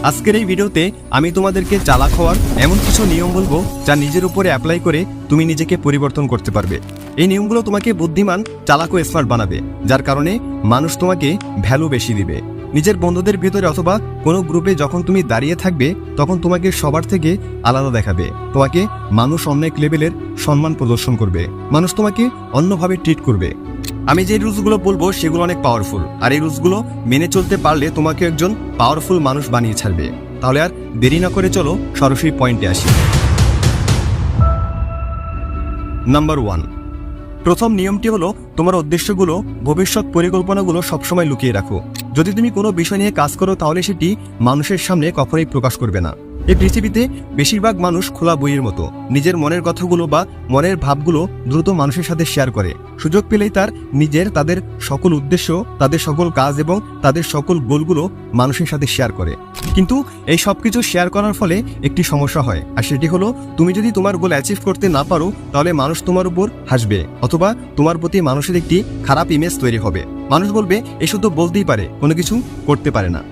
আজকের এই ভিডিওতে আমি তোমাদেরকে চালাক হওয়ার এমন কিছু নিয়ম বলবো যা নিজের উপরে অ্যাপ্লাই করে তুমি নিজেকে পরিবর্তন করতে পারবে। এই নিয়মগুলো তোমাকে বুদ্ধিমান, চালাক ও স্মার্ট বানাবে, যার কারণে মানুষ তোমাকে ভ্যালু বেশি দিবে। নিজের বন্ধুদের ভিতরে অথবা কোনো গ্রুপে যখন তুমি দাঁড়িয়ে থাকবে তখন তোমাকে সবার থেকে আলাদা দেখাবে। তোমাকে মানুষ অনেক লেভেলের সম্মান প্রদর্শন করবে, মানুষ তোমাকে অন্যভাবে ট্রিট করবে। আমি যে রুলসগুলো বলবো সেগুলো অনেক পাওয়ারফুল, আর এই রুলসগুলো মেনে চলতে পারলে তোমাকে একজন পাওয়ারফুল মানুষ বানিয়ে ছাড়বে। তাহলে আর দেরি না করে চলো সরাসরি পয়েন্টে আসি। নাম্বার 1, প্রথম নিয়মটি হলো তোমার উদ্দেশ্যগুলো, ভবিষ্যৎ পরিকল্পনাগুলো সবসময় লুকিয়ে রাখো। যদি তুমি কোনো বিষয় নিয়ে কাজ করো তাহলে সেটি মানুষের সামনে কখনোই প্রকাশ করবে না। এই পৃথিবীতে বেশিরভাগ মানুষ খোলা বইয়ের মতো, নিজের মনের কথাগুলো বা মনের ভাবগুলো দ্রুত মানুষের সাথে শেয়ার করে। সুযোগ পেলেই তাদের সকল উদ্দেশ্য, তাদের সকল কাজ এবং তাদের সকল গোলগুলো মানুষের সাথে শেয়ার করে। কিন্তু এই সব কিছু শেয়ার করার ফলে একটি সমস্যা হয়, আর সেটি হলো তুমি যদি তোমার গোল অ্যাচিভ করতে না পারো তাহলে মানুষ তোমার উপর হাসবে, অথবা তোমার প্রতি মানুষের একটি খারাপ ইমেজ তৈরি হবে। মানুষ বলবে এ শুধু বলতেই পারে, কোনো কিছু করতে পারে না।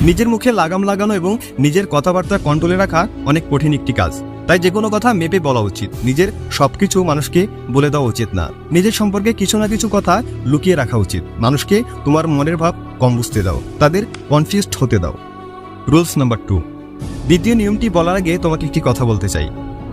নিজের মুখে লাগাম লাগানো এবং নিজের কথাবার্তা কন্ট্রোলে রাখা অনেক কঠিন একটি কাজ। তাই যে কোনো কথা মেপে বলা উচিত। নিজের সবকিছু মানুষকে বলে দেওয়া উচিত না। নিজের সম্পর্কে কিছু না কিছু কথা লুকিয়ে রাখা উচিত। মানুষকে তোমার মনের ভাব কম বুঝতে দাও, তাদের কনফিউজড হতে দাও। রুলস নাম্বার 2, দ্বিতীয় নিয়মটি বলার আগে তোমাকে একটি কথা বলতে চাই।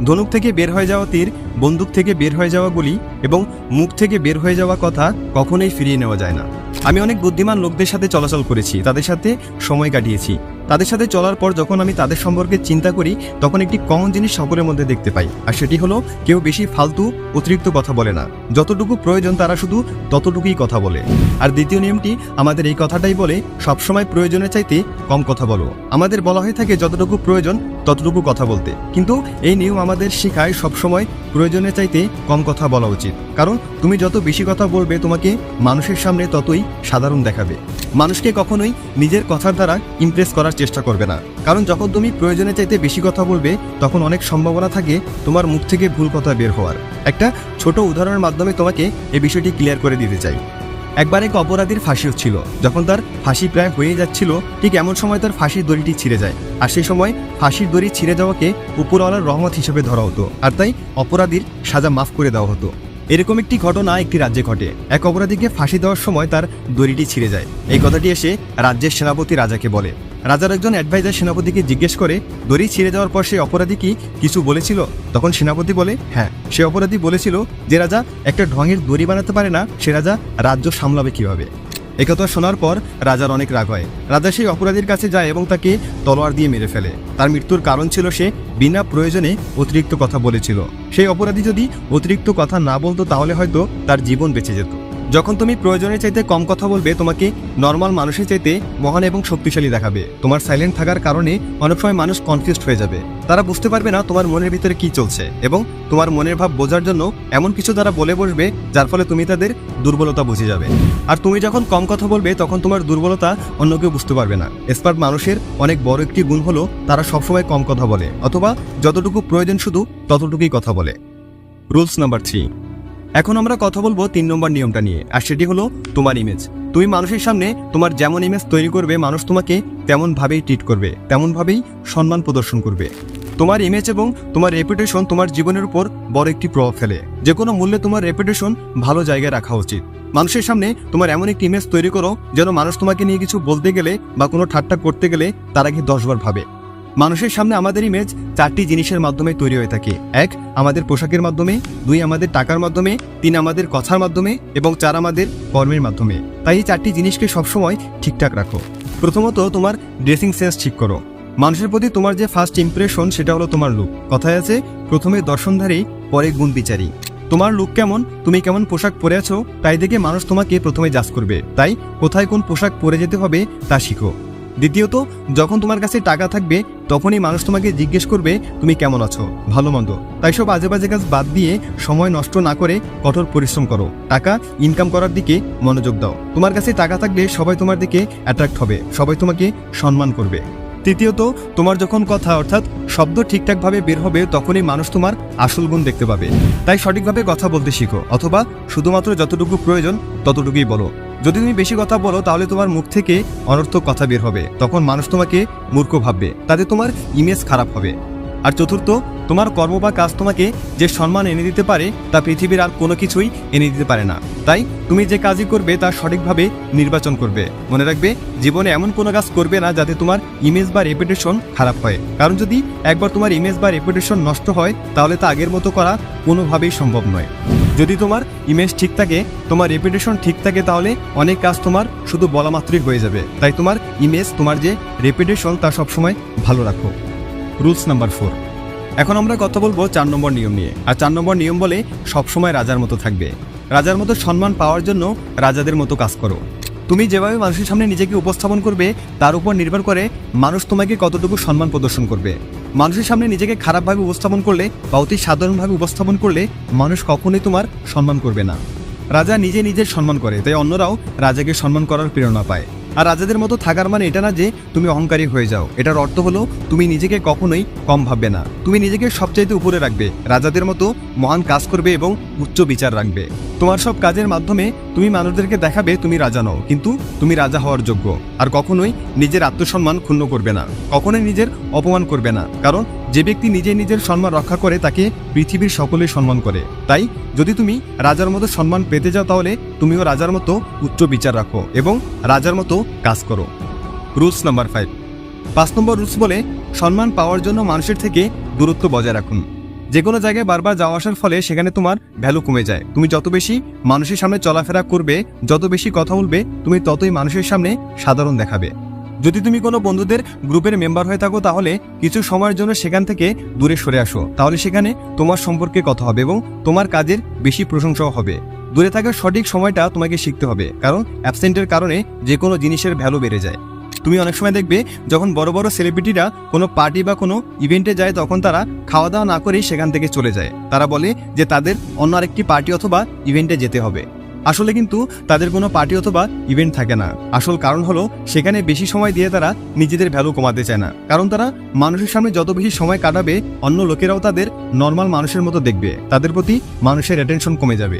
ধনুক থেকে বের হয়ে যাওয়া তীর, বন্দুক থেকে বের হয়ে যাওয়া গুলি এবং মুখ থেকে বের হয়ে যাওয়া কথা কখনোই ফিরিয়ে নেওয়া যায় না। আমি অনেক বুদ্ধিমান লোকদের সাথে চলাচল করেছি, তাদের সাথে সময় কাটিয়েছি। তাদের সাথে চলার পর যখন আমি তাদের সম্পর্কে চিন্তা করি তখন একটি কমন জিনিস সকলের মধ্যে দেখতে পাই, আর সেটি হলো কেউ বেশি ফালতু অতিরিক্ত কথা বলে না। যতটুকু প্রয়োজন তারা শুধু ততটুকুই কথা বলে। আর দ্বিতীয় নিয়মটি আমাদের এই কথাটাই বলে, সবসময় প্রয়োজনের চাইতে কম কথা বলো। আমাদের বলা হয়ে থাকে যতটুকু প্রয়োজন ততটুকু কথা বলতে, কিন্তু এই নিয়ম আমাদের শেখায় সবসময় প্রয়োজনের চাইতে কম কথা বলা উচিত। কারণ তুমি যত বেশি কথা বলবে তোমাকে মানুষের সামনে ততই সাধারণ দেখাবে। মানুষকে কখনোই নিজের কথার দ্বারা ইমপ্রেস করার চেষ্টা করবে না, কারণ যখন তুমি প্রয়োজনের চাইতে বেশি কথা বলবে তখন অনেক সম্ভাবনা থাকে তোমার মুখ থেকে ভুল কথা বের হওয়ার। একটা ছোট উদাহরণের মাধ্যমে তোমাকে এই বিষয়টি ক্লিয়ার করে দিতে চাই। একবার এক অপরাধীর ফাঁসি হচ্ছিল। যখন তার ফাঁসি প্রায় হয়ে যাচ্ছিল ঠিক এমন সময় তার ফাঁসির দড়িটি ছিঁড়ে যায়, আর সেই সময় ফাঁসির দড়ি ছিঁড়ে যাওয়াকে উপরওয়ালার রহমত হিসেবে ধরা হতো, আর তাই অপরাধীর সাজা মাফ করে দেওয়া হতো। এরকম একটি ঘটনা একটি রাজ্যে ঘটে। এক অপরাধীকে ফাঁসি দেওয়ার সময় তার দড়িটি ছিঁড়ে যায়। এই কথাটি এসে রাজ্যের সেনাপতি রাজাকে বলে। রাজার একজন অ্যাডভাইজার সেনাপতিকে জিজ্ঞেস করে, দড়ি ছিঁড়ে যাওয়ার পর সেই অপরাধী কি কিছু বলেছিল? তখন সেনাপতি বলে, হ্যাঁ, সে অপরাধী বলেছিল যে রাজা একটা ঢঙের দড়ি বানাতে পারে না, সে রাজা রাজ্য সামলাবে কিভাবে। একথা শোনার পর রাজার অনেক রাগ হয়। রাজা সেই অপরাধীর কাছে যায় এবং তাকে তলোয়ার দিয়ে মেরে ফেলে। তার মৃত্যুর কারণ ছিল সে বিনা প্রয়োজনে অতিরিক্ত কথা বলেছিল। সেই অপরাধী যদি অতিরিক্ত কথা না বলতো তাহলে হয়তো তার জীবন বেঁচে যেত। যখন তুমি প্রয়োজনের চাইতে কম কথা বলবে তোমাকে নর্মাল মানুষের চাইতে মহান এবং শক্তিশালী দেখাবে। তোমার সাইলেন্ট থাকার কারণে অনেক সময় মানুষ কনফিউজড হয়ে যাবে। তারা বুঝতে পারবে না তোমার মনের ভিতরে কি চলছে, এবং তোমার মনের ভাব বোঝার জন্য এমন কিছু তারা বলে বসবে যার ফলে তুমি তাদের দুর্বলতা বুঝে যাবে। আর তুমি যখন কম কথা বলবে তখন তোমার দুর্বলতা অন্য কেউ বুঝতে পারবে না। স্মার্ট মানুষের অনেক বড় একটি গুণ হলো তারা সবসময় কম কথা বলে, অথবা যতটুকু প্রয়োজন শুধু ততটুকুই কথা বলে। রুলস নাম্বার 3, এখন আমরা কথা বলবো 3 নম্বর নিয়মটা নিয়ে, আর সেটি হলো তোমার ইমেজ। তুমি মানুষের সামনে তোমার যেমন ইমেজ তৈরি করবে মানুষ তোমাকে তেমনভাবেই ট্রিট করবে, তেমনভাবেই সম্মান প্রদর্শন করবে। তোমার ইমেজ এবং তোমার রেপুটেশন তোমার জীবনের উপর বড় একটি প্রভাব ফেলে। যে কোনো মূল্যে তোমার রেপুটেশন ভালো জায়গায় রাখা উচিত। মানুষের সামনে তোমার এমন একটি ইমেজ তৈরি করো যেন মানুষ তোমাকে নিয়ে কিছু বলতে গেলে বা কোনো ঠাট্টা করতে গেলে তার আগে 10 বার ভাবে। মানুষের সামনে আমাদের ইমেজ 4টি জিনিসের মাধ্যমে তৈরি হয়ে থাকে। 1, আমাদের পোশাকের মাধ্যমে, 2, আমাদের টাকার মাধ্যমে, 3, আমাদের কথার মাধ্যমে, এবং 4, আমাদের কর্মের মাধ্যমে। তাই এই 4টি জিনিসকে সবসময় ঠিকঠাক রাখো। প্রথমত তোমার ড্রেসিং সেন্স ঠিক করো। মানুষের প্রতি তোমার যে ফার্স্ট ইমপ্রেশন সেটা হলো তোমার লুক। কথায় আছে, প্রথমে দর্শনধারী পরে গুণ বিচারী। তোমার লুক কেমন, তুমি কেমন পোশাক পরে আছো তাই দেখে মানুষ তোমাকে প্রথমে জাজ করবে। তাই কোথায় কোন পোশাক পরে যেতে হবে তা শিখো। দ্বিতীয়ত, যখন তোমার কাছে টাকা থাকবে তখনই মানুষ তোমাকে জিজ্ঞেস করবে তুমি কেমন আছো, ভালো মন্দ। তাই সব আজে বাজে কাজ বাদ দিয়ে সময় নষ্ট না করে কঠোর পরিশ্রম করো। টাকা ইনকাম করার দিকে মনোযোগ দাও। তোমার কাছে টাকা থাকলে সবাই তোমার দিকে অ্যাট্রাক্ট হবে, সবাই তোমাকে সম্মান করবে। তৃতীয়ত, তোমার যখন কথা অর্থাৎ শব্দ ঠিকঠাকভাবে বের হবে তখনই মানুষ তোমার আসল গুণ দেখতে পাবে। তাই সঠিকভাবে কথা বলতে শিখো, অথবা শুধুমাত্র যতটুকু প্রয়োজন ততটুকুই বলো। যদি তুমি বেশি কথা বলো তাহলে তোমার মুখ থেকে অনর্থক কথা বের হবে, তখন মানুষ তোমাকে মূর্খ ভাববে, তাতে তোমার ইমেজ খারাপ হবে। আর চতুর্থ, তোমার কর্ম বা কাজ তোমাকে যে সম্মান এনে দিতে পারে তা পৃথিবীর আর কোনো কিছুই এনে দিতে পারে না। তাই তুমি যে কাজই করবে তা সঠিকভাবে নির্বাচন করবে। মনে রাখবে, জীবনে এমন কোনো কাজ করবে না যাতে তোমার ইমেজ বা রেপুটেশন খারাপ হয়, কারণ যদি একবার তোমার ইমেজ বা রেপুটেশন নষ্ট হয় তাহলে তা আগের মতো করা কোনোভাবেই সম্ভব নয়। যদি তোমার ইমেজ ঠিক থাকে, তোমার রেপুটেশন ঠিক থাকে, তাহলে অনেক কাজ তোমার শুধু বলা মাত্রই হয়ে যাবে। তাই তোমার ইমেজ, তোমার যে রেপুটেশন তা সবসময় ভালো রাখো। Rules number 4। এখন আমরা কথা বলবো 4 নম্বর নিয়ম নিয়ে। আর 4 নম্বর নিয়ম বলে সবসময় রাজার মতো থাকবে। রাজার মতো সম্মান পাওয়ার জন্য রাজাদের মতো কাজ করো। তুমি যেভাবে মানুষের সামনে নিজেকে উপস্থাপন করবে তার উপর নির্ভর করে মানুষ তোমাকে কতটুকু সম্মান প্রদর্শন করবে। মানুষের সামনে নিজেকে খারাপভাবে উপস্থাপন করলে বা অতি সাধারণভাবে উপস্থাপন করলে মানুষ কখনোই তোমার সম্মান করবে না। রাজা নিজে নিজের সম্মান করে, তাই অন্যরাও রাজাকে সম্মান করার প্রেরণা পায়। আর রাজাদের মতো থাকার মানে এটা না যে তুমি অহংকারী হয়ে যাও, এটার অর্থ হলো তুমি নিজেকে কখনোই কম ভাববে না, তুমি নিজেকে সবচাইতে উপরে রাখবে, রাজাদের মতো মহান কাজ করবে এবং উচ্চ বিচার রাখবে। তোমার সব কাজের মাধ্যমে তুমি মানুষদেরকে দেখাবে তুমি রাজা নও, কিন্তু তুমি রাজা হওয়ার যোগ্য। আর কখনোই নিজের আত্মসম্মান ক্ষুণ্ণ করবে না, কখনোই নিজের অপমান করবে না, কারণ যে ব্যক্তি নিজে নিজের সম্মান রক্ষা করে তাকে পৃথিবীর সকলেই সম্মান করে। তাই যদি তুমি রাজার মতো সম্মান পেতে যাও তাহলে তুমিও রাজার মতো উচ্চ বিচার রাখো এবং রাজার মতো কাজ করো। Rules number 5। 5 নম্বর রুলস বলে সম্মান পাওয়ার জন্য মানুষের থেকে দূরত্ব বজায় রাখুন। যে কোনো জায়গায় বারবার যাওয়া আসার ফলে সেখানে তোমার ভ্যালু কমে যায়। তুমি যত বেশি মানুষের সামনে চলাফেরা করবে, যত বেশি কথা বলবে, তুমি ততই মানুষের সামনে সাধারণ দেখাবে। যদি তুমি কোনো বন্ধুদের গ্রুপের মেম্বার হয়ে থাকো তাহলে কিছু সময়ের জন্য সেখান থেকে দূরে সরে আসো, তাহলে সেখানে তোমার সম্পর্কে কথা হবে এবং তোমার কাজের বেশি প্রশংসাও হবে। দূরে থাকার সঠিক সময়টা তোমাকে শিখতে হবে, কারণ অ্যাবসেন্টের কারণে যে কোনো জিনিসের ভ্যালু বেড়ে যায়। তুমি অনেক সময় দেখবে যখন বড় বড় সেলিব্রিটিরা কোনো পার্টি বা কোনো ইভেন্টে যায় তখন তারা খাওয়া দাওয়া না করেই সেখান থেকে চলে যায়। তারা বলে যে তাদের অন্য আরেকটি পার্টি অথবা ইভেন্টে যেতে হবে। আসলে কিন্তু তাদের কোনো পার্টি অথবা ইভেন্ট থাকে না। আসল কারণ হলো সেখানে বেশি সময় দিয়ে তারা নিজেদের ভ্যালু কমাতে চায় না, কারণ তারা মানুষের সামনে যত বেশি সময় কাটাবে অন্য লোকেরাও তাদের নর্মাল মানুষের মতো দেখবে, তাদের প্রতি মানুষের অ্যাটেনশন কমে যাবে।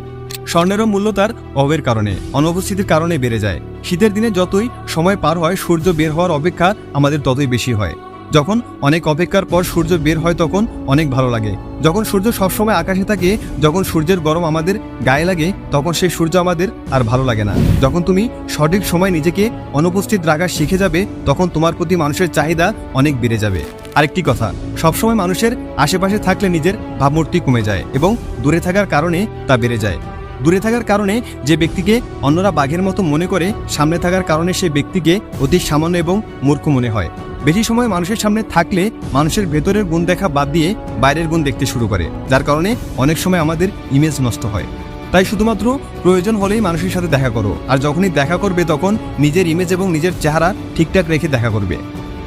স্বর্ণেরও মূল্য তার অভাবের কারণে, অনুপস্থিতির কারণে বেড়ে যায়। শীতের দিনে যতই সময় পার হয় সূর্য বের হওয়ার অপেক্ষা আমাদের ততই বেশি হয়। যখন অনেক অপেক্ষার পর সূর্য বের হয় তখন অনেক ভালো লাগে। যখন সূর্য সবসময় আকাশে থাকে, যখন সূর্যের গরম আমাদের গায়ে লাগে, তখন সেই সূর্য আমাদের আর ভালো লাগে না। যখন তুমি সঠিক সময় নিজেকে অনুপস্থিত রাখা শিখে যাবে তখন তোমার প্রতি মানুষের চাহিদা অনেক বেড়ে যাবে। আরেকটি কথা, সবসময় মানুষের আশেপাশে থাকলে নিজের ভাবমূর্তি কমে যায় এবং দূরে থাকার কারণে তা বেড়ে যায়। দূরে থাকার কারণে যে ব্যক্তিকে অন্যরা বাঘের মতো মনে করে, সামনে থাকার কারণে সে ব্যক্তিকে অতি সামান্য এবং মূর্খ মনে হয়। বেশি সময় মানুষের সামনে থাকলে মানুষের ভেতরের গুণ দেখা বাদ দিয়ে বাইরের গুণ দেখতে শুরু করে, যার কারণে অনেক সময় আমাদের ইমেজ নষ্ট হয়। তাই শুধুমাত্র প্রয়োজন হলেই মানুষের সাথে দেখা করো, আর যখনই দেখা করবে তখন নিজের ইমেজ এবং নিজের চেহারা ঠিকঠাক রেখে দেখা করবে।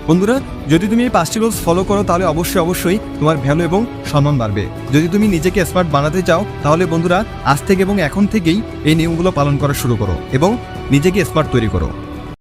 বন্ধুরা, যদি তুমি এই 5টি রুলস ফলো করো তাহলে অবশ্যই তোমার ভ্যালু এবং সম্মান বাড়বে। যদি তুমি নিজেকে স্মার্ট বানাতে চাও তাহলে বন্ধুরা আজ থেকে এবং এখন থেকেই এই নিয়মগুলো পালন করা শুরু করো এবং নিজেকে স্মার্ট তৈরি করো।